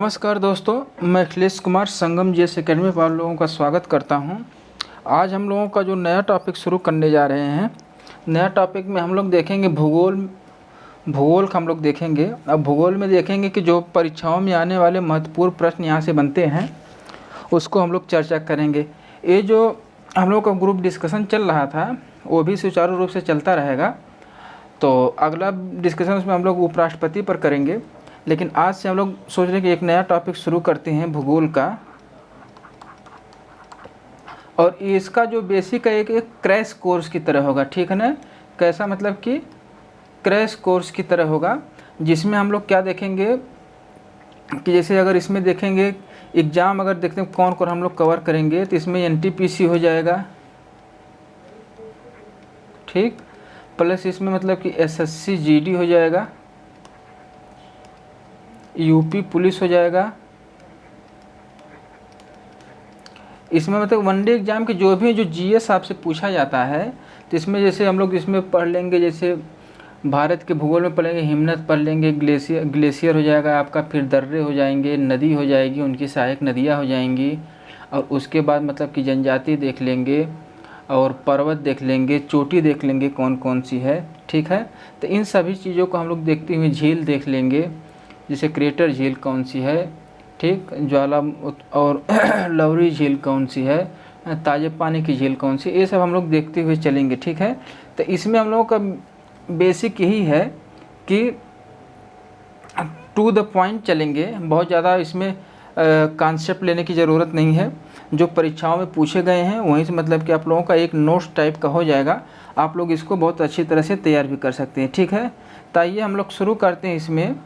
नमस्कार दोस्तों, मैं अखिलेश कुमार संगम जीएस एकेडमी पर आप लोगों का स्वागत करता हूं। आज हम लोगों का जो नया टॉपिक शुरू करने जा रहे हैं, नया टॉपिक में हम लोग देखेंगे भूगोल का हम लोग देखेंगे। अब भूगोल में देखेंगे कि जो परीक्षाओं में आने वाले महत्वपूर्ण प्रश्न यहाँ से बनते हैं उसको हम लोग चर्चा करेंगे। ये जो हम लोग का ग्रुप डिस्कशन चल रहा था वो भी सुचारू रूप से चलता रहेगा। तो अगला डिस्कशन उसमें हम लोग उपराष्ट्रपति पर करेंगे, लेकिन आज से हम लोग सोच रहे हैं कि एक नया टॉपिक शुरू करते हैं भूगोल का। और इसका जो बेसिक है एक क्रैश कोर्स की तरह होगा, ठीक है ना। कैसा, मतलब कि क्रैश कोर्स की तरह होगा, जिसमें हम लोग क्या देखेंगे कि जैसे अगर इसमें देखेंगे एग्ज़ाम अगर देखते हैं कौन कौन हम लोग कवर करेंगे, तो इसमें एनटीपीसी हो जाएगा, ठीक। प्लस इसमें मतलब कि एसएससी जीडी हो जाएगा, यूपी पुलिस हो जाएगा। इसमें मतलब वनडे एग्ज़ाम के जो भी जो जीएस आपसे पूछा जाता है, तो इसमें जैसे हम लोग इसमें पढ़ लेंगे, जैसे भारत के भूगोल में पढ़ेंगे, हिमनद पढ़ लेंगे, ग्लेशियर हो जाएगा आपका, फिर दर्रे हो जाएंगे, नदी हो जाएगी, उनकी सहायक नदियाँ हो जाएंगी, और उसके बाद मतलब कि जनजाति देख लेंगे, और पर्वत देख लेंगे, चोटी देख लेंगे कौन कौन सी है, ठीक है। तो इन सभी चीज़ों को हम लोग देखते हुए झील देख लेंगे, जैसे क्रेटर झील कौन सी है, ठीक, ज्वाला और लवरी झील कौन सी है, ताजे पानी की झील कौन सी, ये सब हम लोग देखते हुए चलेंगे, ठीक है। तो इसमें हम लोगों का बेसिक यही है कि टू द पॉइंट चलेंगे, बहुत ज़्यादा इसमें कॉन्सेप्ट लेने की ज़रूरत नहीं है। जो परीक्षाओं में पूछे गए हैं वहीं से मतलब कि आप लोगों का एक नोट्स टाइप का हो जाएगा, आप लोग इसको बहुत अच्छी तरह से तैयार भी कर सकते हैं, ठीक है। तो आइए हम लोग शुरू करते हैं इसमें।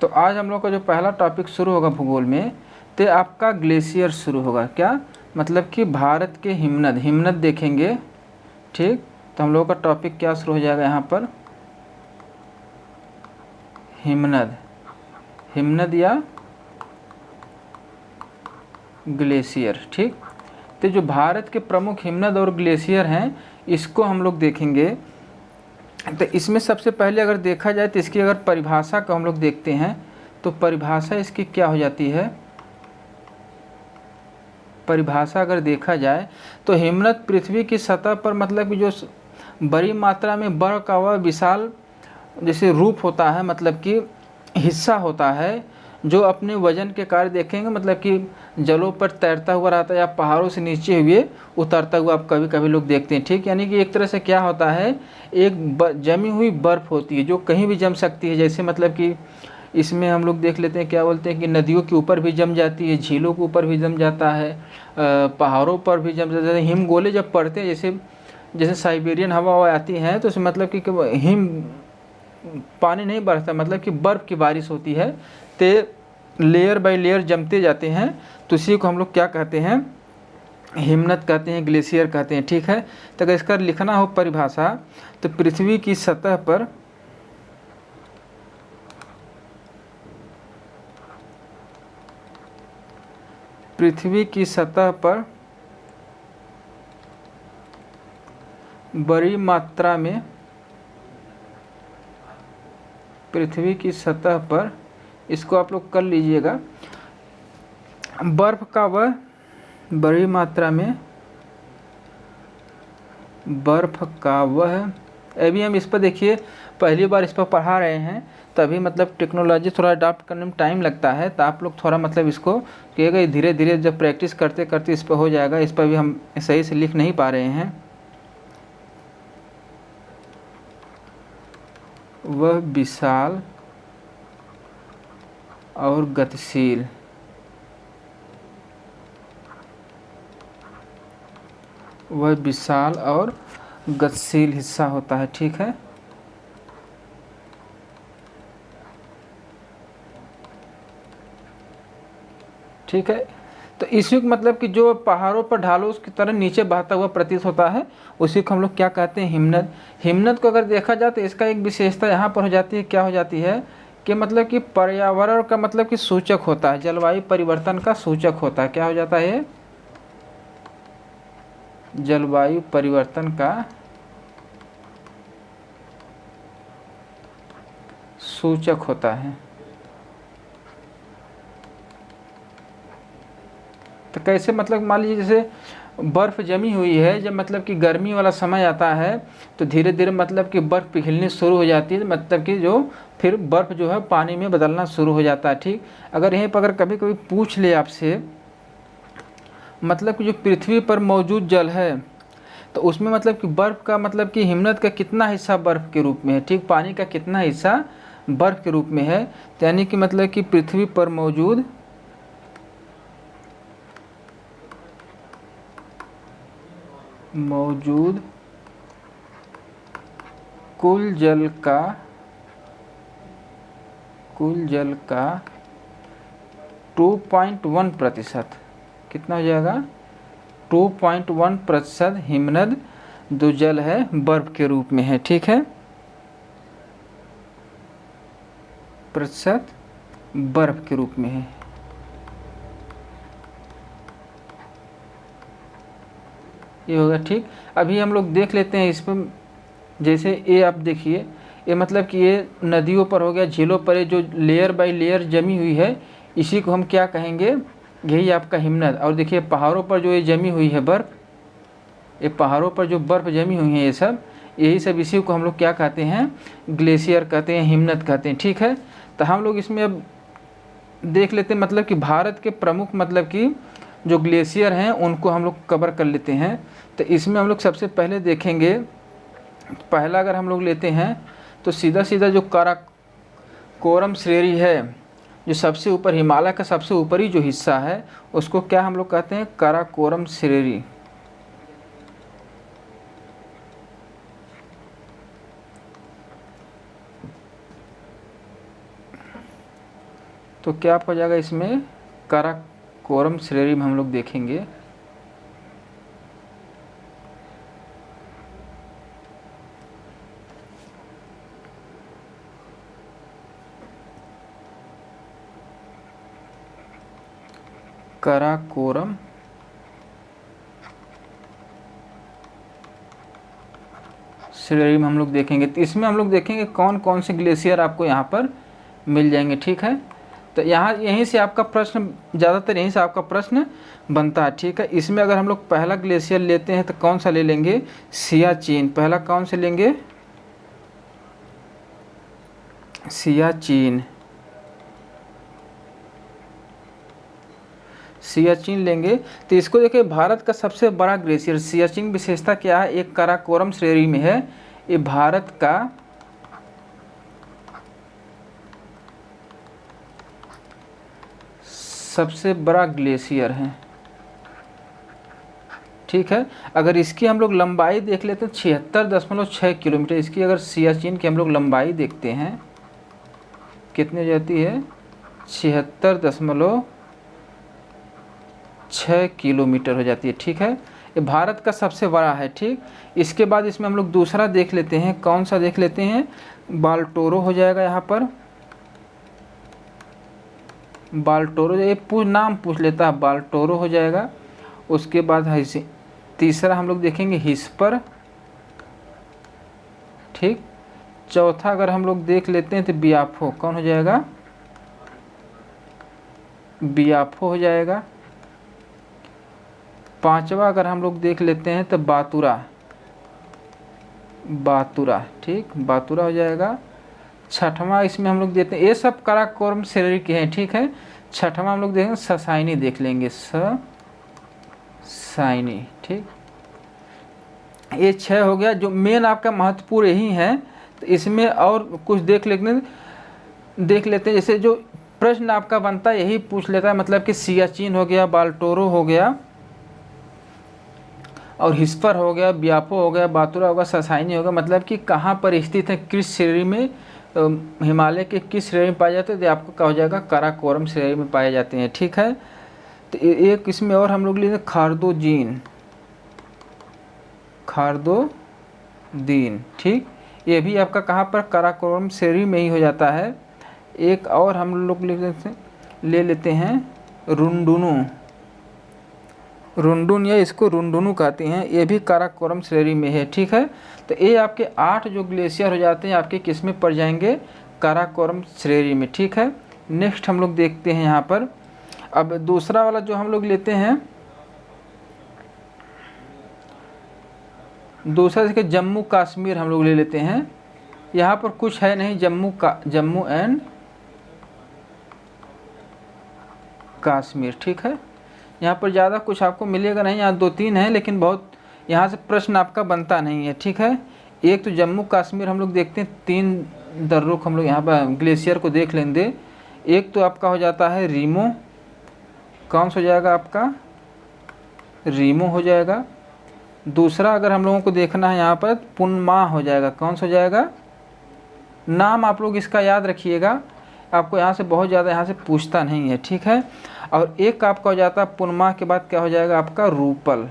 तो आज हम लोग का जो पहला टॉपिक शुरू होगा भूगोल में, तो आपका ग्लेशियर शुरू होगा। क्या मतलब कि भारत के हिमनद देखेंगे, ठीक। तो हम लोगों का टॉपिक क्या शुरू हो जाएगा यहाँ पर, हिमनद या ग्लेशियर, ठीक। तो जो भारत के प्रमुख हिमनद और ग्लेशियर हैं इसको हम लोग देखेंगे। तो इसमें सबसे पहले अगर देखा जाए तो इसकी अगर परिभाषा को हम लोग देखते हैं, तो परिभाषा इसकी क्या हो जाती है। परिभाषा अगर देखा जाए तो हिमनद पृथ्वी की सतह पर मतलब कि जो बड़ी मात्रा में बर्फ का वह विशाल जैसे रूप होता है, मतलब कि हिस्सा होता है, जो अपने वजन के कार्य देखेंगे मतलब कि जलों पर तैरता हुआ रहता है या पहाड़ों से नीचे हुए उतरता हुआ आप कभी कभी लोग देखते हैं, ठीक। यानी कि एक तरह से क्या होता है, एक जमी हुई बर्फ़ होती है जो कहीं भी जम सकती है। जैसे मतलब कि इसमें हम लोग देख लेते हैं, क्या बोलते हैं कि नदियों के ऊपर भी जम जाती है, झीलों के ऊपर भी जम जाता है, पहाड़ों पर भी जम जाता है। हिमगोले जब पड़ते हैं, जैसे जैसे साइबेरियन हवा आती है, तो उसमें मतलब कि हिम पानी नहीं बरसता, मतलब कि बर्फ़ की बारिश होती है, तो लेयर बाय लेयर जमते जाते हैं, तो इसी को हम लोग क्या कहते हैं, हिमनद कहते हैं, ग्लेशियर कहते हैं, ठीक है। तो अगर इसका लिखना हो परिभाषा, तो पृथ्वी की सतह पर बड़ी मात्रा में पृथ्वी की सतह पर, इसको आप लोग कर लीजिएगा, बर्फ का वह बड़ी मात्रा में बर्फ का वह, अभी हम इस पर देखिए पहली बार इस पर पढ़ा रहे हैं, तभी मतलब टेक्नोलॉजी थोड़ा अडाप्ट करने में टाइम लगता है, तो आप लोग थोड़ा मतलब इसको कहिएगा, धीरे धीरे जब प्रैक्टिस करते करते इस पर हो जाएगा। इस पर भी हम सही से लिख नहीं पा रहे हैं। वह विशाल और गतिशील, वह विशाल और गतिशील हिस्सा होता है, ठीक है। ठीक है, तो इसी को मतलब कि जो पहाड़ों पर ढालों उसकी तरह नीचे बहता हुआ प्रतीत होता है, उसी को हम लोग क्या कहते हैं, हिमनद। हिमनद को अगर देखा जाए तो इसका एक विशेषता यहाँ पर हो जाती है, क्या हो जाती है कि मतलब कि पर्यावरण का मतलब कि सूचक होता है, जलवायु परिवर्तन का सूचक होता है। क्या हो जाता है, जलवायु परिवर्तन का सूचक होता है। तो कैसे, मतलब मान लीजिए जैसे बर्फ़ जमी हुई है, जब मतलब कि गर्मी वाला समय आता है तो धीरे धीरे मतलब कि बर्फ़ पिघलनी शुरू हो जाती है, मतलब कि जो फिर बर्फ़ जो है पानी में बदलना शुरू हो जाता है। ठीक, अगर यहीं पर अगर कभी कभी पूछ ले आपसे, मतलब कि जो पृथ्वी पर मौजूद जल है तो उसमें मतलब कि बर्फ़ का मतलब कि हिमनद का कितना हिस्सा बर्फ़ के रूप में है, ठीक, पानी का कितना हिस्सा बर्फ़ के रूप में है। तो यानी कि मतलब कि पृथ्वी पर मौजूद कुल जल का 2.1%, कितना हो जाएगा, 2.1% हिमनद जो जल है बर्फ के रूप में है। ठीक है, प्रतिशत बर्फ के रूप में है। ये होगा। ठीक, अभी हम लोग देख लेते हैं इस पर, जैसे ये आप देखिए, ये मतलब कि ये नदियों पर हो गया, झीलों पर ये जो लेयर बाय लेयर जमी हुई है, इसी को हम क्या कहेंगे, यही आपका हिमनद। और देखिए पहाड़ों पर जो ये जमी हुई है बर्फ़, ये पहाड़ों पर जो बर्फ़ जमी हुई है, ये सब, यही सब इसी को हम लोग क्या कहते हैं, ग्लेशियर कहते हैं, हिमनद कहते हैं। ठीक है, तो हम लोग इसमें अब देख लेते हैं, मतलब कि भारत के प्रमुख मतलब कि जो ग्लेशियर हैं उनको हम लोग कवर कर लेते हैं। तो इसमें हम लोग सबसे पहले देखेंगे, पहला अगर हम लोग लेते हैं तो सीधा सीधा जो काराकोरम श्रेणी है, जो सबसे ऊपर हिमालय का सबसे ऊपरी जो हिस्सा है, उसको क्या हम लोग कहते हैं, काराकोरम श्रेणी। तो क्या हो जाएगा इसमें, काराकोरम श्रेणी में हम लोग देखेंगे काराकोरम श्रेणी में हम लोग देखेंगे। तो इसमें हम लोग देखेंगे कौन कौन से ग्लेशियर आपको यहाँ पर मिल जाएंगे। ठीक है, तो यहाँ यहीं से आपका प्रश्न, ज़्यादातर यहीं से आपका प्रश्न बनता है। ठीक है, इसमें अगर हम लोग पहला ग्लेशियर लेते हैं तो कौन सा ले लेंगे, सियाचिन। पहला कौन से लेंगे, सियाचिन लेंगे। तो इसको देखिए, भारत का सबसे बड़ा ग्लेशियर सियाचिन, विशेषता क्या है, एक काराकोरम श्रेणी में है। ये भारत का सबसे बड़ा ग्लेशियर है। ठीक है, अगर इसकी हम लोग लंबाई देख लेते हैं 76.6 किलोमीटर, इसकी अगर सियाचिन की हम लोग लंबाई देखते हैं कितनी हो जाती है, 76.6 किलोमीटर हो जाती है। ठीक है, ये भारत का सबसे बड़ा है। ठीक, इसके बाद इसमें हम लोग दूसरा देख लेते हैं, कौन सा देख लेते हैं, बाल्टोरो हो जाएगा। यहाँ पर बाल्टोरो, ये नाम पूछ लेता है, बाल्टोरो हो जाएगा। उसके बाद है तीसरा हम लोग देखेंगे हिस्पर। ठीक, चौथा अगर हम लोग देख लेते हैं तो बियाफो, कौन हो जाएगा, बियाफो हो जाएगा। पांचवा अगर हम लोग देख लेते हैं तो बातुरा। ठीक, बातुरा हो जाएगा। छठवां इसमें हम लोग देते हैं, ये सब काराकोरम श्रेणी के हैं। ठीक है, छठवां हम लोग देखेंगे ससाइनी, देख लेंगे ससाइनी। ठीक, ये 6 हो गया, जो मेन आपका महत्वपूर्ण यही है। तो इसमें और कुछ देख लेते हैं, जैसे जो प्रश्न आपका बनता है यही पूछ लेता है, मतलब कि सियाचिन हो गया, बाल्टोरो हो गया, और हिस्पर हो गया, बियाफो हो गया, बातुरा होगा, ससाइनी होगा, मतलब कि कहाँ पर स्थित है, किस श्रेणी में, हिमालय के किस श्रेणी में पाए जाते हैं, तो आपको कहा हो जाएगा काराकोरम श्रेणी में पाए जाते हैं। ठीक है, तो एक इसमें और हम लोग लेते हैं खारदोदीन। ठीक, ये भी आपका कहाँ पर, काराकोरम श्रेणी में ही हो जाता है। एक और हम लोग ले लेते हैं रुंडुन, या इसको रुंडुनू कहते हैं, ये भी काराकोरम श्रेणी में है। ठीक है, तो ये आपके 8 जो ग्लेशियर हो जाते हैं आपके किस में पड़ जाएंगे, काराकोरम श्रेणी में, ठीक है। नेक्स्ट हम लोग देखते हैं यहाँ पर, अब दूसरा वाला जो हम लोग लेते हैं, दूसरा देखिए जम्मू कश्मीर हम लोग ले लेते हैं। यहाँ पर कुछ है नहीं, जम्मू एंड कश्मीर, ठीक है। यहाँ पर ज़्यादा कुछ आपको मिलेगा नहीं, यहाँ 2-3 है, लेकिन बहुत यहाँ से प्रश्न आपका बनता नहीं है, ठीक है। एक तो जम्मू कश्मीर हम लोग देखते हैं, 3 दर्रुख हम लोग यहाँ पर ग्लेशियर को देख लेंगे। एक तो आपका हो जाता है रीमो, कौन सा हो जाएगा आपका, रीमो हो जाएगा। दूसरा अगर हम लोगों को देखना है यहाँ पर पुनमा हो जाएगा, कौन सा हो जाएगा, नाम आप लोग इसका याद रखिएगा, आपको यहाँ से बहुत ज़्यादा यहाँ से पूछता नहीं है, ठीक है। और एक आपका हो जाता है पुनमा के बाद क्या हो जाएगा आपका रूपल,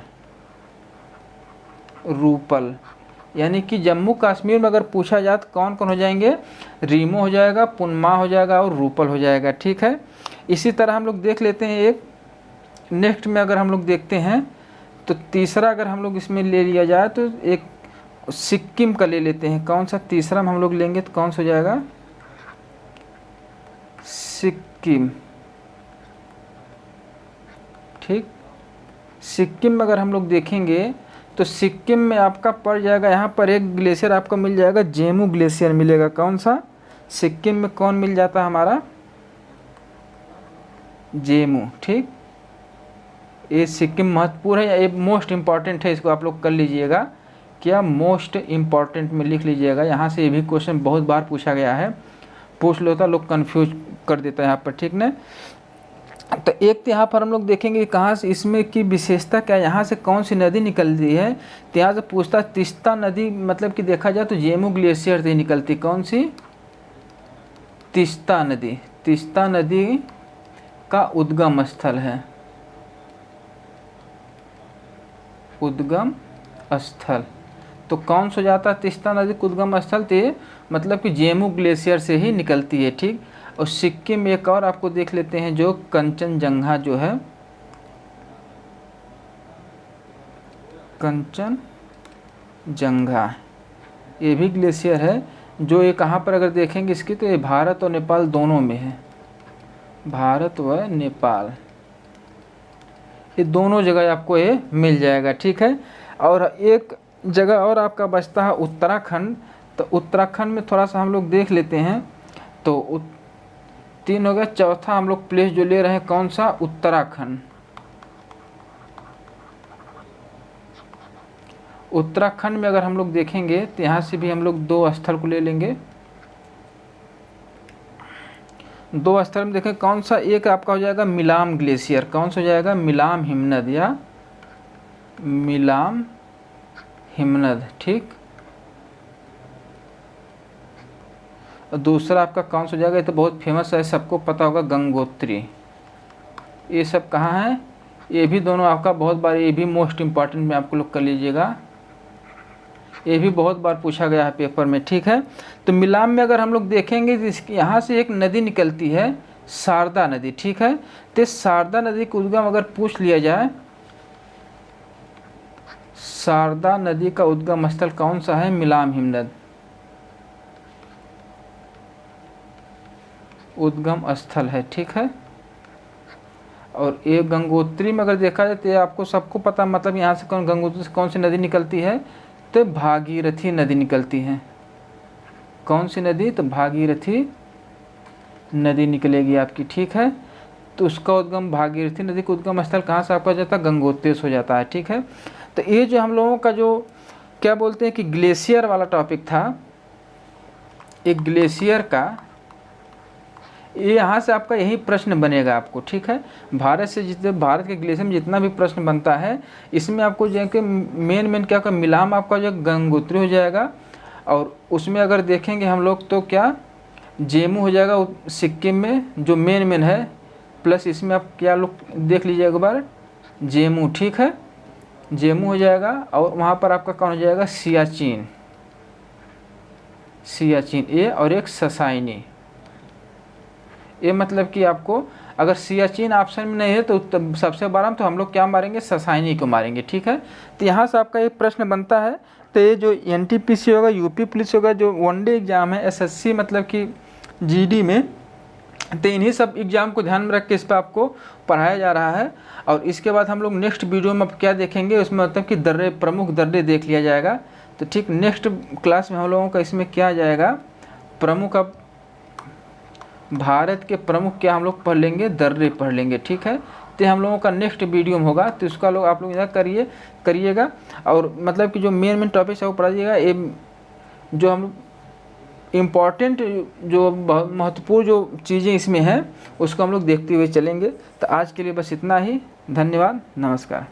रूपल, यानी कि जम्मू कश्मीर में अगर पूछा जाए तो कौन कौन हो जाएंगे, रीमो हो जाएगा, पुनमा हो जाएगा और रूपल हो जाएगा, ठीक है। इसी तरह हम लोग देख लेते हैं एक नेक्स्ट में अगर हम लोग देखते हैं तो तीसरा अगर हम लोग इसमें ले लिया जाए तो एक सिक्किम का ले लेते हैं, कौन सा तीसरा में हम लोग लेंगे तो कौन सा हो जाएगा, सिक्किम, ठीक। सिक्किम में अगर हम लोग देखेंगे तो सिक्किम में आपका पड़ जाएगा, यहाँ पर एक ग्लेशियर आपको मिल जाएगा, जेमू ग्लेशियर मिलेगा, कौन सा, सिक्किम में कौन मिल जाता है हमारा, जेमू, ठीक। ये सिक्किम महत्वपूर्ण है, ये मोस्ट इम्पॉर्टेंट है, इसको आप लोग कर लीजिएगा, क्या मोस्ट इम्पॉर्टेंट में लिख लीजिएगा। यहाँ से ये भी क्वेश्चन बहुत बार पूछा गया है, पूछ लो तो लोग कंफ्यूज कर देता है यहाँ पर, ठीक ना। तो एक तो यहाँ पर हम लोग देखेंगे कहाँ से इसमें की विशेषता क्या है, यहाँ से कौन सी नदी निकलती है, तो यहाँ से पूछता तीस्ता नदी, मतलब कि देखा जाए तो जेमू ग्लेशियर से निकलती, कौन सी, तीस्ता नदी, तीस्ता नदी का उद्गम स्थल है, उद्गम स्थल, तो कौन सा जाता है तीस्ता नदी का उद्गम स्थल, तो मतलब कि जेमू ग्लेशियर से ही निकलती है, ठीक। और सिक्किम एक और आपको देख लेते हैं जो कंचनजंगा जो है, कंचनजंगा, ये भी ग्लेशियर है, जो ये कहाँ पर अगर देखेंगे इसकी तो ये भारत और नेपाल दोनों में है, भारत व नेपाल, ये दोनों जगह आपको ये मिल जाएगा, ठीक है। और एक जगह और आपका बचता है उत्तराखंड, तो उत्तराखंड में थोड़ा सा हम लोग देख लेते हैं, तो 3 हो गया, चौथा हम लोग प्लेस जो ले रहे हैं कौन सा, उत्तराखंड। उत्तराखंड में अगर हम लोग देखेंगे तो यहाँ से भी हम लोग 2 स्थल को ले लेंगे, 2 स्थल में देखें कौन सा, एक आपका हो जाएगा मिलाम ग्लेशियर, कौन सा हो जाएगा, मिलाम हिमनद या मिलाम हिमनद, ठीक। और दूसरा आपका कौन सा हो जाएगा, ये तो बहुत फेमस है, सबको पता होगा, गंगोत्री। ये सब कहाँ है, ये भी दोनों आपका बहुत बार, ये भी मोस्ट इम्पॉर्टेंट में आपको लोग कर लीजिएगा, ये भी बहुत बार पूछा गया है पेपर में, ठीक है। तो मिलाम में अगर हम लोग देखेंगे तो इसकी यहाँ से एक नदी निकलती है, शारदा नदी, ठीक है। तो शारदा नदी का उद्गम अगर पूछ लिया जाए, शारदा नदी का उद्गम स्थल कौन सा है, मिलाम हिमनद, उद्गम स्थल है, ठीक है। और ये गंगोत्री में अगर देखा जाए तो आपको सबको पता, मतलब यहाँ से गंगोत्री से कौन सी नदी निकलती है, तो भागीरथी नदी निकलती है, कौन सी नदी, तो भागीरथी नदी निकलेगी आपकी, ठीक है। तो उसका उद्गम, भागीरथी नदी का उद्गम स्थल कहाँ से आपका जाता है, गंगोत्री से हो जाता है, ठीक है। तो ये जो हम लोगों का जो क्या बोलते हैं कि ग्लेशियर वाला टॉपिक था, एक ग्लेशियर का, ये यहाँ से आपका यही प्रश्न बनेगा आपको, ठीक है। भारत से जितने, भारत के ग्लेशियर में जितना भी प्रश्न बनता है, इसमें आपको जो है कि मेन क्या होगा, मिलाम आपका जो गंगोत्री हो जाएगा, और उसमें अगर देखेंगे हम लोग तो क्या, जेमू हो जाएगा सिक्किम में जो मेन है, प्लस इसमें आप क्या लोग देख लीजिए एक बार, जेमू, ठीक है, जेमू हो जाएगा। और वहाँ पर आपका कौन हो जाएगा, सियाचिन, सियाचिन ये, और एक ससाइनी, ये मतलब कि आपको अगर सियाचिन ऑप्शन में नहीं है तो सबसे बड़ा तो हम लोग क्या मारेंगे, ससाइनी को मारेंगे, ठीक है। तो यहाँ से आपका एक प्रश्न बनता है, तो ये जो NTPC होगा, यूपी पुलिस होगा, जो वनडे एग्जाम है, SSC मतलब कि जीडी में। तो इन्हीं सब एग्ज़ाम को ध्यान में रख के इस पर आपको पढ़ाया जा रहा है। और इसके बाद हम लोग नेक्स्ट वीडियो में अब क्या देखेंगे, उसमें मतलब कि दर्रे, प्रमुख दर्रे देख लिया जाएगा। तो ठीक नेक्स्ट क्लास में हम लोगों का इसमें क्या जाएगा, प्रमुख, अब भारत के प्रमुख क्या हम लोग पढ़ लेंगे, दर्रे पढ़ लेंगे। ठीक है, तो हम लोगों का नेक्स्ट वीडियो में होगा, तो इसका लोग आप लोग इधर करिएगा। और मतलब कि जो मेन टॉपिक है वो पढ़ाइएगा। ये जो हम इम्पॉर्टेंट, जो बहुत महत्वपूर्ण जो चीज़ें इसमें हैं उसको हम लोग देखते हुए चलेंगे। तो आज के लिए बस इतना ही। धन्यवाद, नमस्कार।